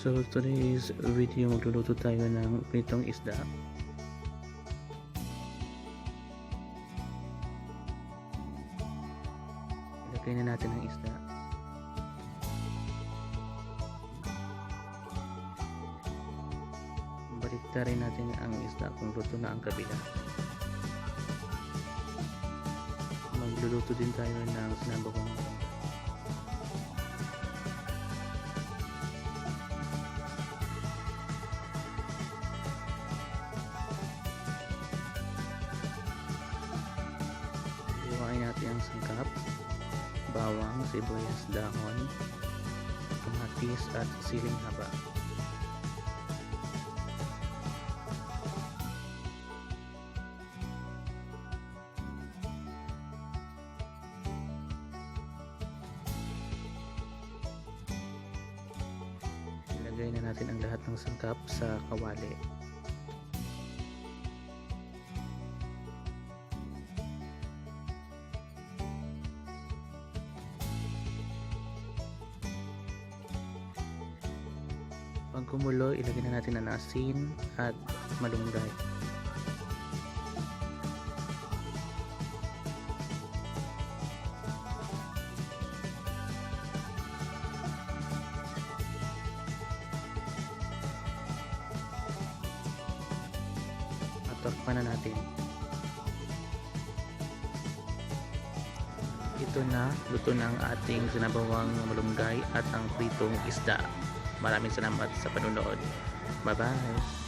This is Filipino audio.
So today's video, magluluto tayo ng pritong isda. Ilagay na natin ang isda. Baliktarin natin ang isda kung luto na ang kabila. Magluluto din tayo ng sinabawang iwain natin ang sangkap, bawang, sibuyas, dahon, kamatis at siling haba. Ilagay na natin ang lahat ng sangkap sa kawali. Pag kumulo, ilagay na natin ang asin at malunggay. Takpan na natin. Ito na, luto na ang ating sinabawang malunggay at ang pritong isda. Maraming salamat sa panonood. Bye bye!